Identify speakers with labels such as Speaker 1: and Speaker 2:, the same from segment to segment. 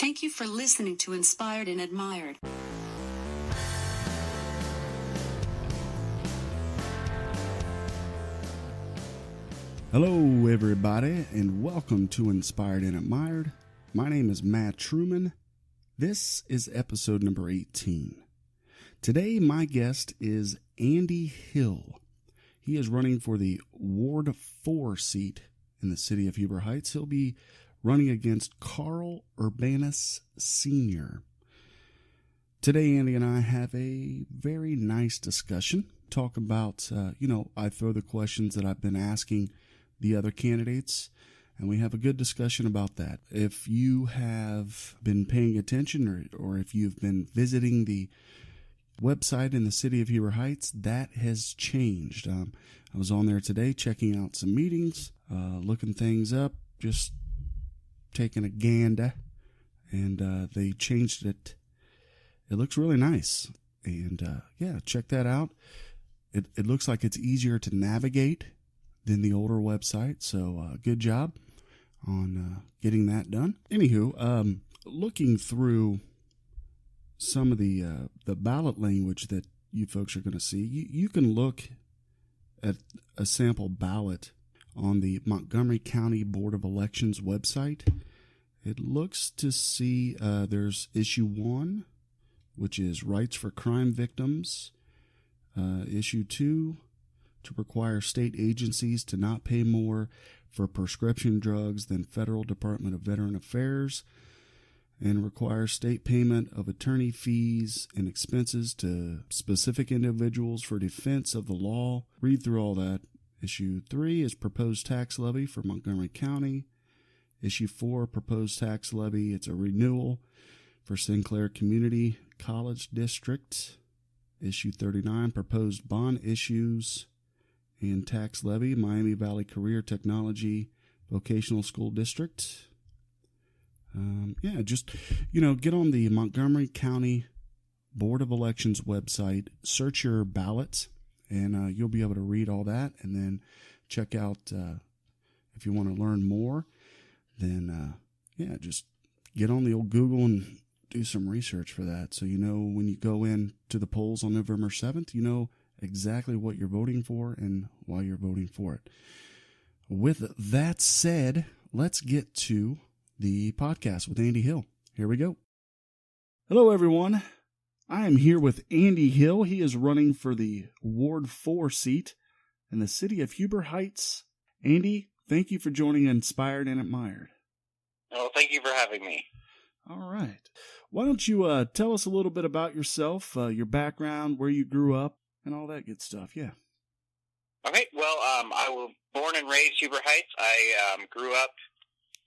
Speaker 1: Thank you for listening to Inspired and Admired.
Speaker 2: Hello, everybody, and welcome to Inspired and Admired. My name is Matt Truman. This is episode number 18. Today, my guest is Andy Hill. He is running for the Ward 4 seat in the city of Huber Heights. He'll be running against Carl Urbanus Sr. Today, Andy and I have a very nice discussion. Talk about, I throw the questions that I've been asking the other candidates, and we have a good discussion about that. If you have been paying attention or if you've been visiting the website in the city of Huber Heights, that has changed. I was on there today checking out some meetings, looking things up, just taking a gander, and they changed it. It looks really nice, and check that out. It looks like it's easier to navigate than the older website, so good job on getting that done. Anywho, looking through some of the ballot language that you folks are going to see, you can look at a sample ballot on the Montgomery County Board of Elections website. It looks to see there's issue 1, which is rights for crime victims. Issue 2, to require state agencies to not pay more for prescription drugs than Federal Department of Veteran Affairs, and require state payment of attorney fees and expenses to specific individuals for defense of the law. Read through all that. Issue 3 is proposed tax levy for Montgomery County. Issue 4, proposed tax levy. It's a renewal for Sinclair Community College District. Issue 39, proposed bond issues and tax levy, Miami Valley Career Technology Vocational School District. Get on the Montgomery County Board of Elections website, search your ballots, and you'll be able to read all that, and then check out, if you want to learn more, then, just get on the old Google and do some research for that. So when you go in to the polls on November 7th, you know exactly what you're voting for and why you're voting for it. With that said, let's get to the podcast with Andy Hill. Here we go. Hello, everyone. I am here with Andy Hill. He is running for the Ward 4 seat in the city of Huber Heights. Andy, thank you for joining Inspired and Admired.
Speaker 3: Oh, thank you for having me.
Speaker 2: All right. Why don't you tell us a little bit about yourself, your background, where you grew up, and all that good stuff. Yeah.
Speaker 3: Okay. Well, I was born and raised Huber Heights. I grew up,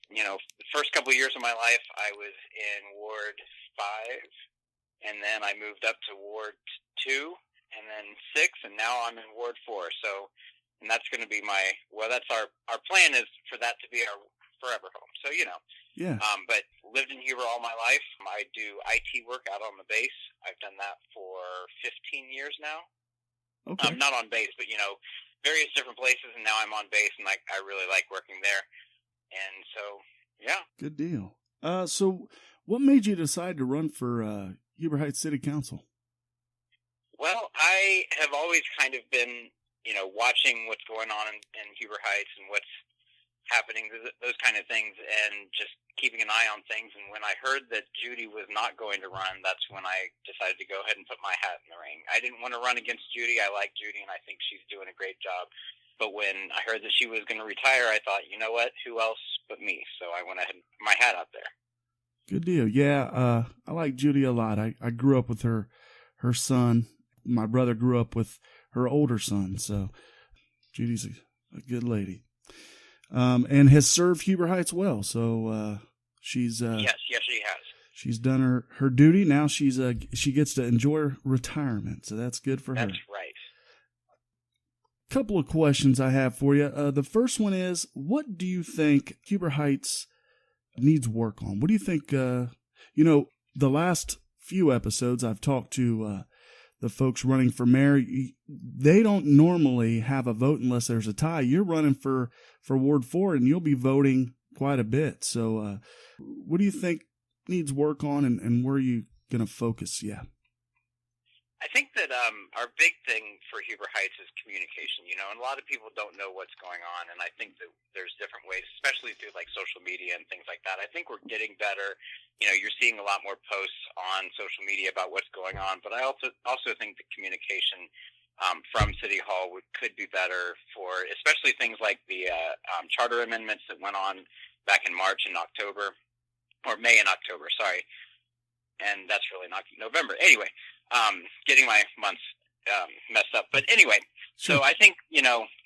Speaker 3: the first couple of years of my life, I was in Ward 5, and then I moved up to Ward 2, and then 6, and now I'm in Ward 4. So, and that's going to be that's our plan is for that to be our forever home. So,
Speaker 2: Yeah.
Speaker 3: But lived in Huber all my life. I do IT work out on the base. I've done that for 15 years now.
Speaker 2: Okay.
Speaker 3: Not on base, but, various different places, and now I'm on base, and I really like working there. And so, yeah.
Speaker 2: Good deal. So what made you decide to run for Huber Heights City Council?
Speaker 3: Well, I have always kind of been, watching what's going on in Huber Heights and what's happening, those kind of things, and just keeping an eye on things. And when I heard that Judy was not going to run, that's when I decided to go ahead and put my hat in the ring. I didn't want to run against Judy. I like Judy, and I think she's doing a great job. But when I heard that she was going to retire, I thought, you know what, who else but me? So I went ahead and put my hat out there. Good
Speaker 2: deal. Yeah, I like Judy a lot. I grew up with her son. My brother grew up with her older son, so Judy's a good lady. And has served Huber Heights well. So she's
Speaker 3: yes, she has.
Speaker 2: She's done her duty. Now she gets to enjoy retirement. So that's good for her.
Speaker 3: That's right.
Speaker 2: Couple of questions I have for you. The first one is, what do you think Huber Heights needs work on? What do you think? The last few episodes I've talked to the folks running for mayor. They don't normally have a vote unless there's a tie. You're running for Ward 4, and you'll be voting quite a bit. So what do you think needs work on, and where are you going to focus? Yeah.
Speaker 3: I think that our big thing for Huber Heights is communication, and a lot of people don't know what's going on, and I think that there's different ways, especially through like social media and things like that. I think we're getting better. You're seeing a lot more posts on social media about what's going on, but I also think the communication from City Hall could be better for, especially things like the charter amendments that went on back in March and October, or May and October, sorry. And that's really not November. Anyway, getting my months messed up. But anyway, so I think,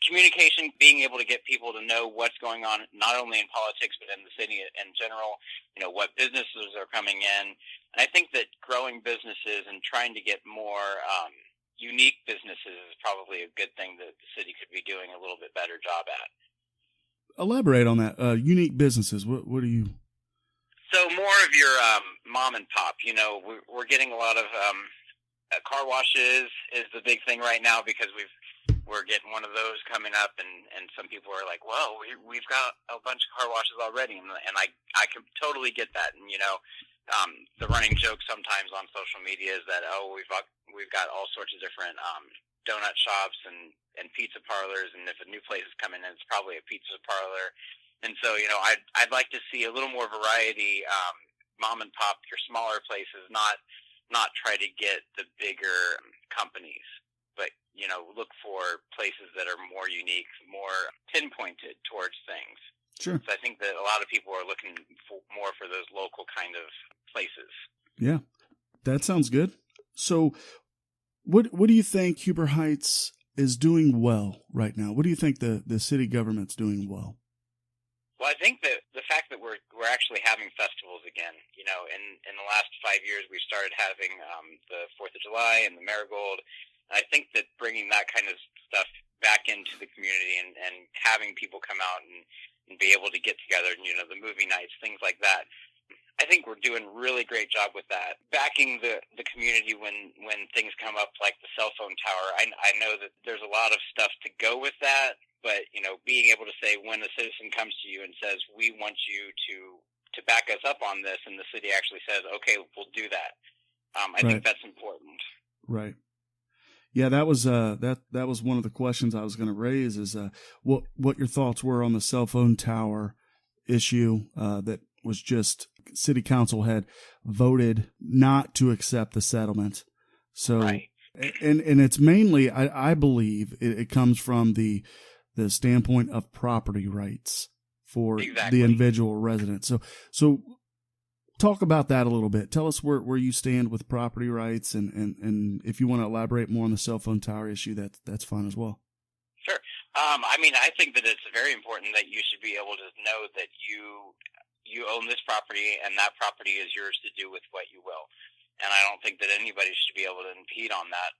Speaker 3: communication, being able to get people to know what's going on, not only in politics, but in the city in general, what businesses are coming in. And I think that growing businesses and trying to get more unique businesses is probably a good thing that the city could be doing a little bit better job at.
Speaker 2: Elaborate on that. Unique businesses. What do you...
Speaker 3: So more of your mom and pop. We're getting a lot of car washes is the big thing right now because we're getting one of those coming up, and some people are like, "Well, we've got a bunch of car washes already," and I can totally get that. And the running joke sometimes on social media is that we've got all sorts of different donut shops and pizza parlors, and if a new place is coming in, it's probably a pizza parlor. And so, I'd like to see a little more variety, mom and pop, your smaller places, not try to get the bigger companies, but, look for places that are more unique, more pinpointed towards things.
Speaker 2: Sure.
Speaker 3: So I think that a lot of people are looking more for those local kind of places.
Speaker 2: Yeah, that sounds good. So what do you think Huber Heights is doing well right now? What do you think the city government's doing well?
Speaker 3: Well, I think that the fact that we're actually having festivals again, in the last 5 years, we started having the 4th of July and the Marigold. And I think that bringing that kind of stuff back into the community and having people come out and be able to get together, the movie nights, things like that. I think we're doing a really great job with that. Backing the community when things come up like the cell phone tower. I know that there's a lot of stuff to go with that. But, being able to say when a citizen comes to you and says, we want you to back us up on this, and the city actually says, okay, we'll do that. I think that's important.
Speaker 2: Right. Yeah, that was one of the questions I was going to raise is what your thoughts were on the cell phone tower issue that was just city council had voted not to accept the settlement. So, right. and it's mainly, I believe it comes from the standpoint of property rights for the individual resident. So talk about that a little bit. Tell us where you stand with property rights, and if you want to elaborate more on the cell phone tower issue, that's fine as well.
Speaker 3: Sure. I think that it's very important that you should be able to know that you own this property, and that property is yours to do with what you will. And I don't think that anybody should be able to impede on that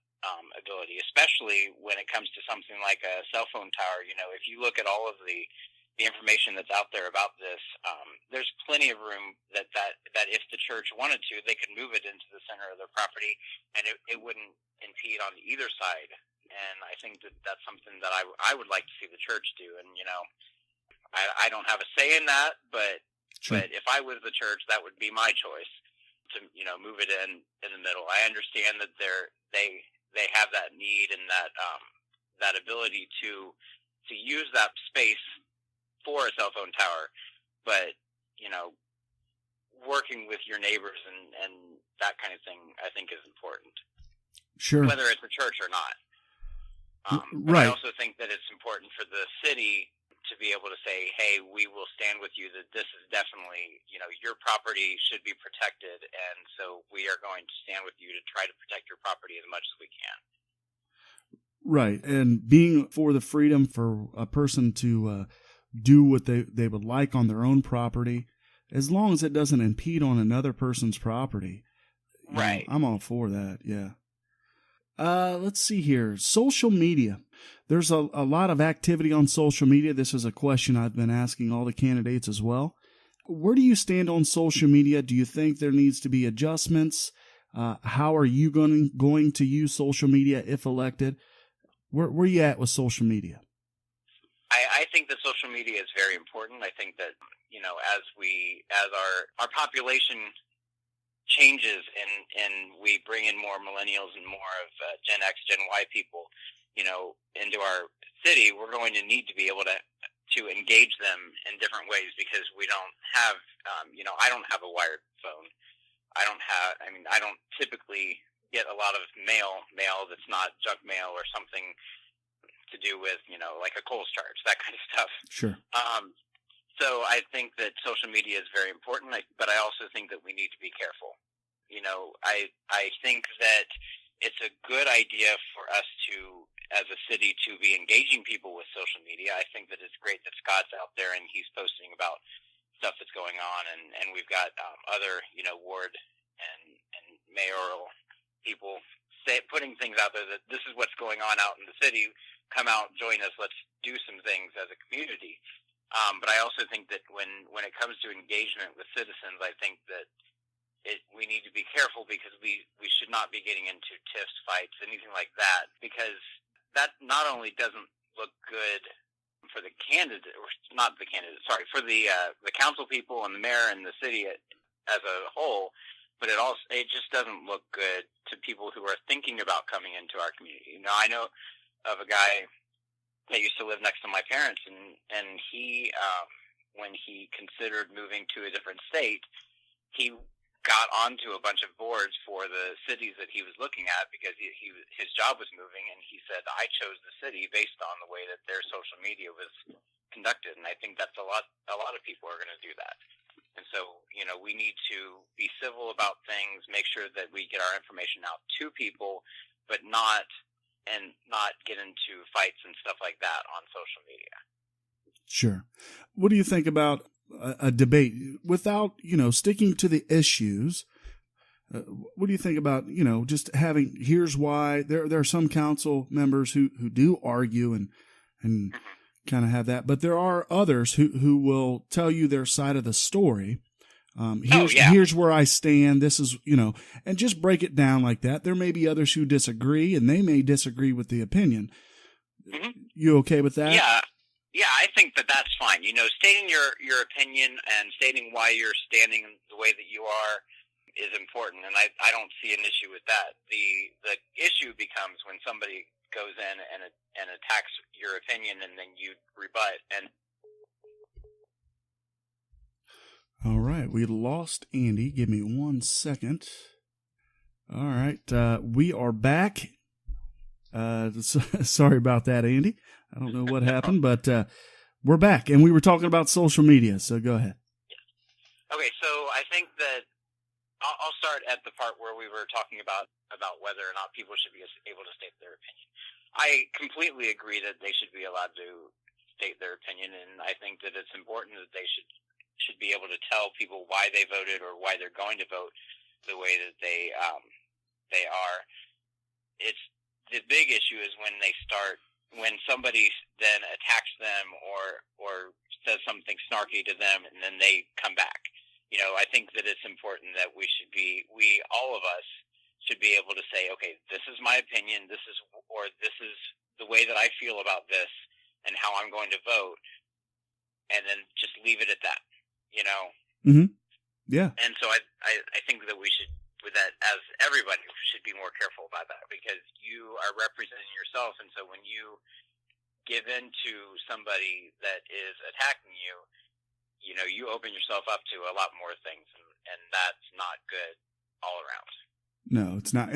Speaker 3: ability, especially when it comes to something like a cell phone tower. If you look at all of the information that's out there about this, there's plenty of room that if the church wanted to, they could move it into the center of their property, and it wouldn't impede on either side. And I think that that's something that I would like to see the church do. And I don't have a say in that, but
Speaker 2: sure.
Speaker 3: But if I was the church, that would be my choice to move it in the middle. I understand that they have that need and that ability to use that space for a cell phone tower, but working with your neighbors and that kind of thing, I think, is important.
Speaker 2: Sure.
Speaker 3: Whether it's a church or not.
Speaker 2: Right.
Speaker 3: I also think that it's important for the city to be able to say, hey, we will stand with you, that this is definitely, your property should be protected, and so we are going to stand with you to try to protect your property as much as we can.
Speaker 2: Right. And being for the freedom for a person to do what they would like on their own property, as long as it doesn't impede on another person's property.
Speaker 3: Right.
Speaker 2: I'm all for that, yeah. Let's see here. Social media. There's a lot of activity on social media. This is a question I've been asking all the candidates as well. Where do you stand on social media? Do you think there needs to be adjustments? How are you going to use social media if elected? Where are you at with social media?
Speaker 3: I think that social media is very important. I think that, as our population changes and we bring in more millennials and more of Gen X, Gen Y people, into our city, we're going to need to be able to engage them in different ways, because we don't have, I don't have a wired phone. I don't typically get a lot of mail that's not junk mail or something to do with, like a Kohl's charge, that kind of stuff.
Speaker 2: Sure.
Speaker 3: So I think that social media is very important, but I also think that we need to be careful. I think that it's a good idea for us to, as a city, to be engaging people with social media. I think that it's great that Scott's out there and he's posting about stuff that's going on, and we've got other, ward and mayoral people putting things out there that this is what's going on out in the city. Come out, join us. Let's do some things as a community. But I also think that when it comes to engagement with citizens, I think that we need to be careful, because we should not be getting into tiffs, fights, anything like that, because that not only doesn't look good for the candidate, or not the candidate, sorry, for the council people and the mayor and the city as a whole, but it just doesn't look good to people who are thinking about coming into our community. I know of a guy that used to live next to my parents, and he, when he considered moving to a different state, he got onto a bunch of boards for the cities that he was looking at, because his job was moving, and he said, I chose the city based on the way that their social media was conducted. And I think that's a lot of people are going to do that. And so, we need to be civil about things, make sure that we get our information out to people, but not get into fights and stuff like that on social media.
Speaker 2: Sure. What do you think about a debate without, sticking to the issues? What do you think about, just having, here's why? There are some council members who do argue and kind of have that, but there are others who will tell you their side of the story. Here's where I stand. This is, and just break it down like that. There may be others who disagree, and they may disagree with the opinion. Mm-hmm. You okay with that?
Speaker 3: Yeah, I think that that's fine. Stating your opinion and stating why you're standing the way that you are is important, and I don't see an issue with that. The issue becomes when somebody goes in and attacks your opinion, and then you rebut. And
Speaker 2: all right, we lost Andy. Give me 1 second. All right, we are back. Sorry about that, Andy. I don't know what happened, but we're back, and we were talking about social media, so go ahead.
Speaker 3: Okay, so I think that I'll start at the part where we were talking about whether or not people should be able to state their opinion. I completely agree that they should be allowed to state their opinion, and I think that it's important that they should be able to tell people why they voted or why they're going to vote the way that they are. It's the big issue is when somebody then attacks them or says something snarky to them, and then they come back. I think that it's important that all of us should be able to say, okay, this is my opinion, this is the way that I feel about this and how I'm going to vote, and then just leave it at that,
Speaker 2: Mm-hmm. Yeah.
Speaker 3: And so I think that we should, with that, as everybody should be more careful about that, because you are representing yourself, and so when you give in to somebody that is attacking you, you open yourself up to a lot more things, and that's not good all around.
Speaker 2: No, it's not.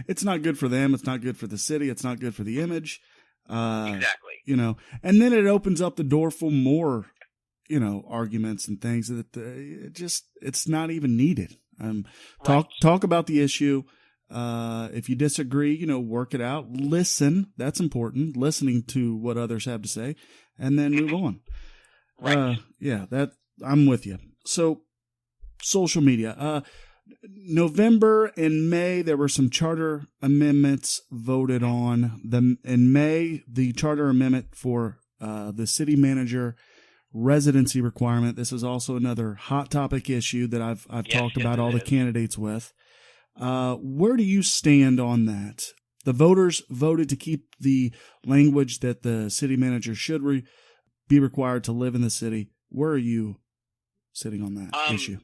Speaker 2: It's not good for them. It's not good for the city. It's not good for the image.
Speaker 3: Exactly.
Speaker 2: And then it opens up the door for more, arguments and things that it's not even needed. Talk about the issue. If you disagree, work it out. Listen. That's important. Listening to what others have to say, and then move on.
Speaker 3: Right.
Speaker 2: That I'm with you. So, social media. November and May, there were some charter amendments voted on. In May, the charter amendment for the city manager residency requirement. This is also another hot topic issue that I've talked about all the candidates with. Where do you stand on that? The voters voted to keep the language that the city manager should be required to live in the city. Where are you sitting on that issue?